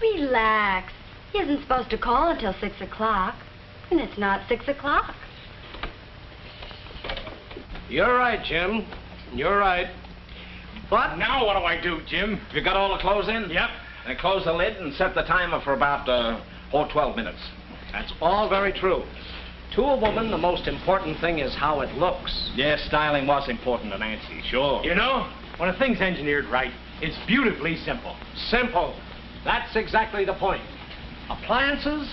Relax. He isn't supposed to call until 6 o'clock. And it's not 6 o'clock. You're right, Jim. You're right. But Now what do I do, Jim? have you got all the clothes in? Yep. And close the lid and set the timer for about, 12 minutes. That's all very true. To a woman, the most important thing is how it looks. Yes, styling was important to Nancy, sure. You know, when a thing's engineered right, it's beautifully simple. Simple. That's exactly the point. Appliances?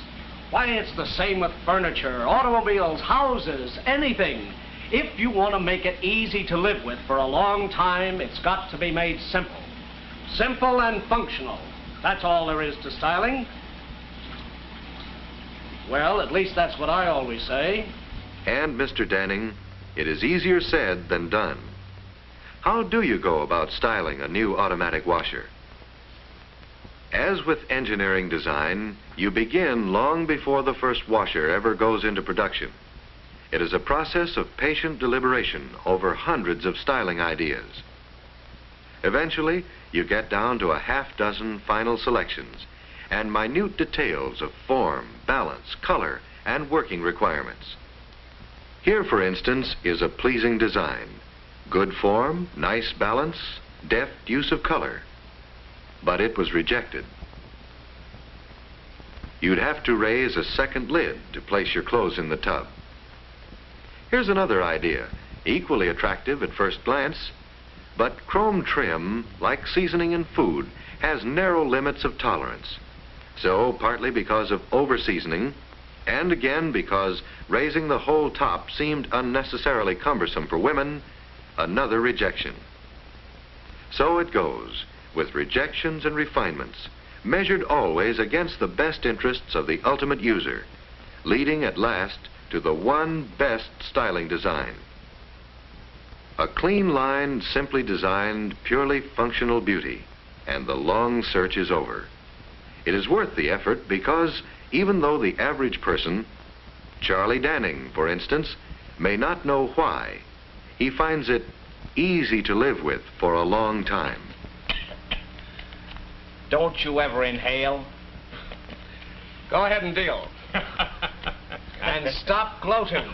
Why, it's the same with furniture, automobiles, houses, anything. If you want to make it easy to live with for a long time, it's got to be made simple. Simple and functional. That's all there is to styling. Well, at least that's what I always say. And, Mr. Danning, it is easier said than done. How do you go about styling a new automatic washer? As with engineering design, you begin long before the first washer ever goes into production. It is a process of patient deliberation over hundreds of styling ideas. Eventually, you get down to a half-dozen final selections and minute details of form, balance, color, and working requirements. Here, for instance, is a pleasing design. Good form, nice balance, deft use of color. But it was rejected. You'd have to raise a second lid to place your clothes in the tub. Here's another idea, equally attractive at first glance, but chrome trim, like seasoning in food, has narrow limits of tolerance. So, partly because of over-seasoning, and again because raising the whole top seemed unnecessarily cumbersome for women, another rejection. So it goes, with rejections and refinements, measured always against the best interests of the ultimate user, leading at last to the one best styling design. A clean line, simply designed, purely functional beauty, and the long search is over. It is worth the effort because even though the average person, Charlie Danning, for instance, may not know why, he finds it easy to live with for a long time. Don't you ever inhale? Go ahead and deal. And stop gloating.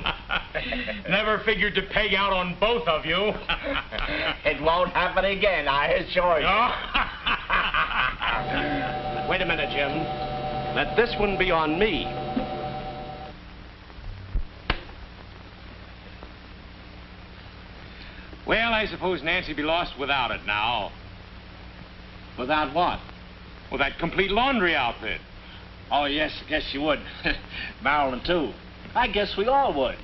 Never figured to peg out on both of you. It won't happen again, I assure you. Wait a minute, Jim. Let this one be on me. Well, I suppose Nancy'd be lost without it now. Without what? Well, that complete laundry outfit. Oh, yes, I guess you would. Marilyn, too. I guess we all would.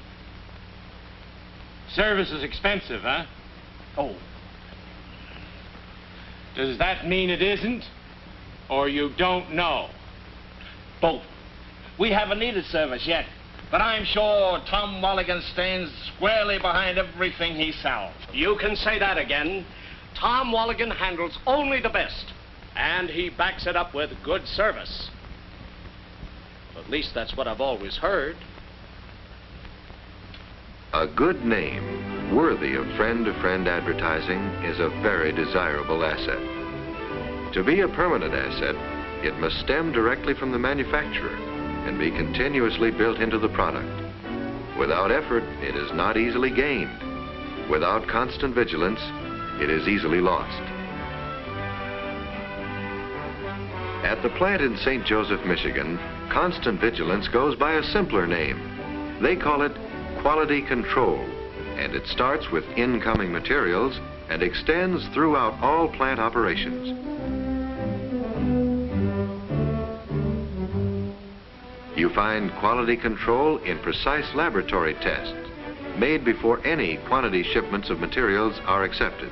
Service is expensive, huh? Oh. Does that mean it isn't? Or you don't know? Both. We haven't needed service yet, but I'm sure Tom Mulligan stands squarely behind everything he sells. You can say that again. Tom Mulligan handles only the best, and he backs it up with good service. At least that's what I've always heard. A good name, worthy of friend-to-friend advertising, is a very desirable asset. To be a permanent asset, it must stem directly from the manufacturer and be continuously built into the product. Without effort, it is not easily gained. Without constant vigilance, it is easily lost. At the plant in St. Joseph, Michigan, constant vigilance goes by a simpler name. They call it quality control, and it starts with incoming materials and extends throughout all plant operations. You find quality control in precise laboratory tests made before any quantity shipments of materials are accepted.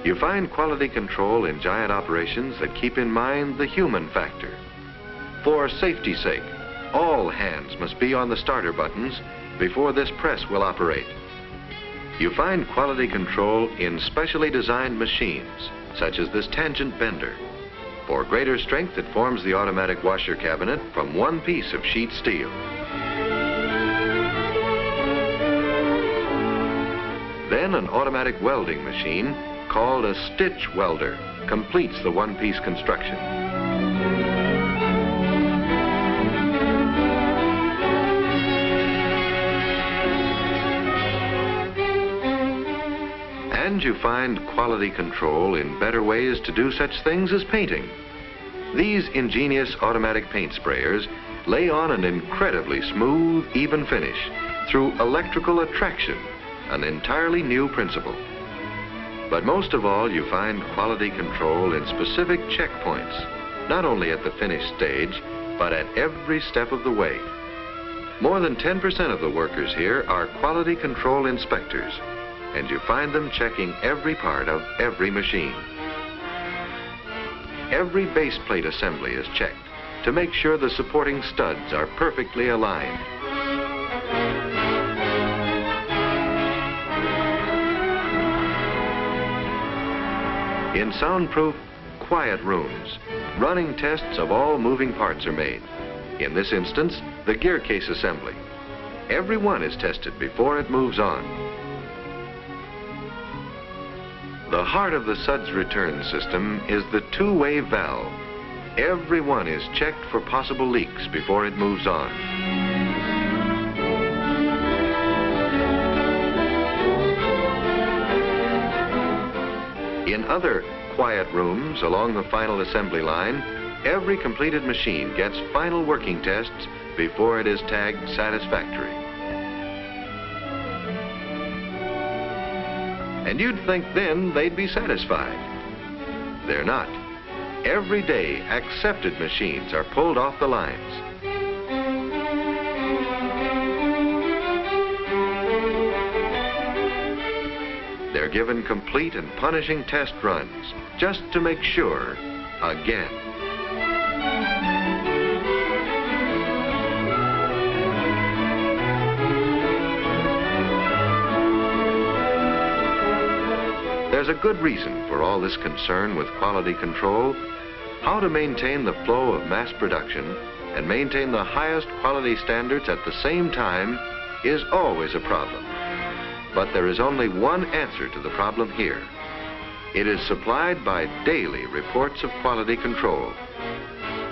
You find quality control in giant operations that keep in mind the human factor. For safety's sake, all hands must be on the starter buttons before this press will operate. You find quality control in specially designed machines, such as this tangent bender. For greater strength, it forms the automatic washer cabinet from one piece of sheet steel. Then an automatic welding machine called a stitch welder completes the one-piece construction. you find quality control in better ways to do such things as painting. These ingenious automatic paint sprayers lay on an incredibly smooth, even finish through electrical attraction, an entirely new principle. But most of all, you find quality control in specific checkpoints, not only at the finish stage, but at every step of the way. More than 10% of the workers here are quality control inspectors, and you find them checking every part of every machine. Every base plate assembly is checked to make sure the supporting studs are perfectly aligned. In soundproof, quiet rooms, running tests of all moving parts are made. In this instance, the gear case assembly. Every one is tested before it moves on. The heart of the suds return system is the two-way valve. Every one is checked for possible leaks before it moves on. In other quiet rooms along the final assembly line, every completed machine gets final working tests before it is tagged satisfactory. And you'd think then they'd be satisfied. They're not. Every day, accepted machines are pulled off the lines. They're given complete and punishing test runs just to make sure again. There's a good reason for all this concern with quality control. How to maintain the flow of mass production and maintain the highest quality standards at the same time is always a problem. But there is only one answer to the problem here. It is supplied by daily reports of quality control.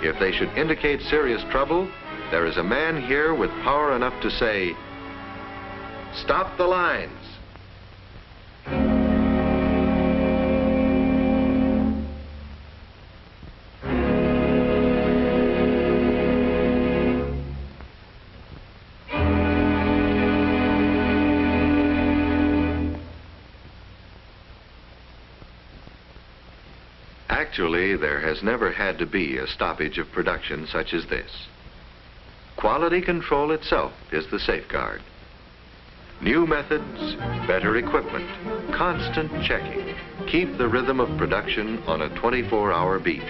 If they should indicate serious trouble, there is a man here with power enough to say, "Stop the lines." Actually, there has never had to be a stoppage of production such as this. Quality control itself is the safeguard. New methods, better equipment, constant checking keep the rhythm of production on a 24-hour beat.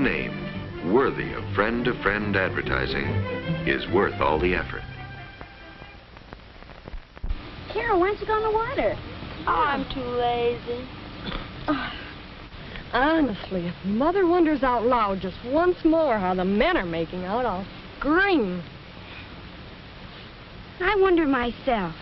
name, worthy of friend-to-friend advertising, is worth all the effort. Carol, why don't you go in the water? Oh, I'm too lazy. Honestly, if Mother wonders out loud just once more how the men are making out, I'll scream. I wonder myself.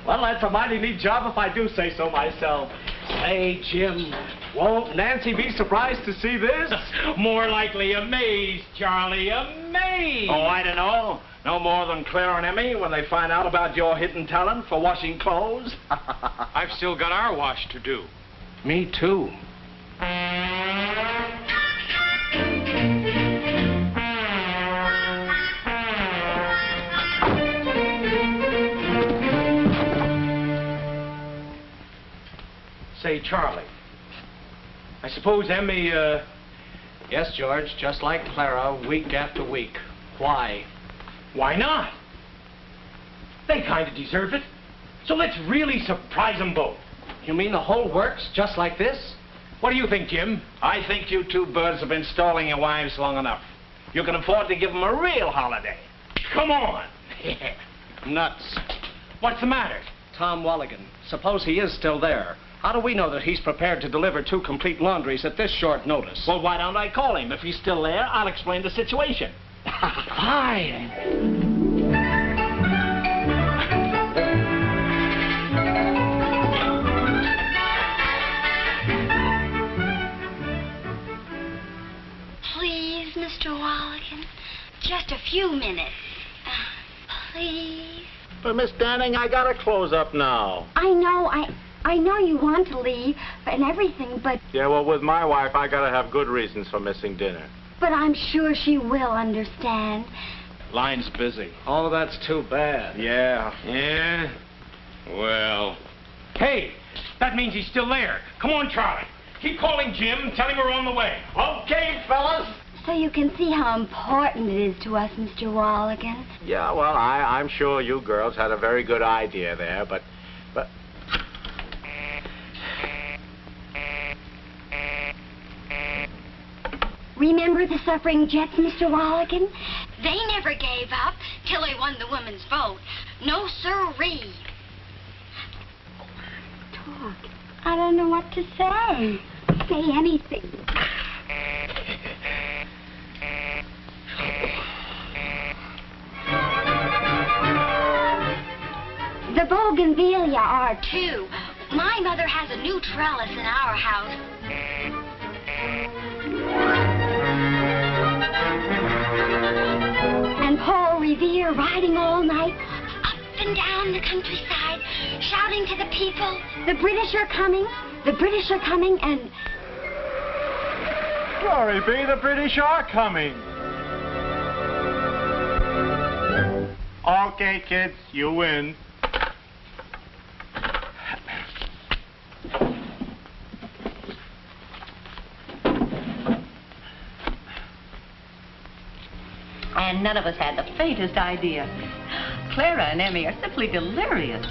Well, that's a mighty neat job if I do say so myself. Say, Jim, won't Nancy be surprised to see this? More likely amazed, Charlie, amazed. Oh, I don't know. No more than Claire and Emmy when they find out about your hidden talent for washing clothes. I've still got our wash to do. Me too. Say, Charlie, I suppose Emmy, Yes, George, just like Clara, week after week. Why? why not? They kind of deserve it. So let's really surprise them both. You mean the whole works just like this? What do you think, Jim? I think you two birds have been stalling your wives long enough. You can afford to give them a real holiday. Come on. Nuts. What's the matter? Tom Walligan. Suppose he is still there. How do we know that he's prepared to deliver 2 complete laundries at this short notice? Well, why don't I call him? If he's still there, I'll explain the situation. Fine. Please, Mr. Walligan, just a few minutes. Please. But, Miss Danning, I gotta close up now. I know you want to leave and everything, but Yeah, well, with my wife, I gotta have good reasons for missing dinner. I'm sure she will understand. Line's busy. Oh, that's too bad. Yeah. Yeah? Well. Hey, that means he's still there. Come on, Charlie. Keep calling Jim and tell him we're on the way. Okay, fellas. So you can see how important it is to us, Mr. Walligan. Yeah, well, I'm sure you girls had a very good idea there, but... Remember the suffering Jets, Mr. Walligan? They never gave up till they won the women's vote. No sirree. Talk. I don't know what to say. Say anything. The bougainvillea are Two. My mother has a new trellis in our house. And Paul Revere riding all night. Up and down the countryside, shouting to the people. The British are coming. The British are coming, and Glory be, the British are coming. Okay, kids, you win. And none of us had the faintest idea. Clara and Emmy are simply delirious.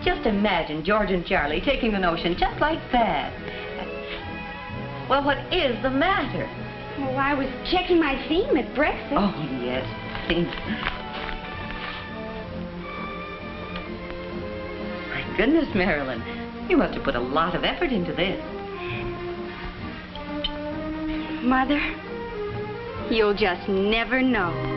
Just imagine George and Charlie taking the notion just like that. Well, what is the matter? oh, I was checking my theme at breakfast. Oh, yes. My goodness, Marilyn. You must have put a lot of effort into this. Mother, you'll just never know.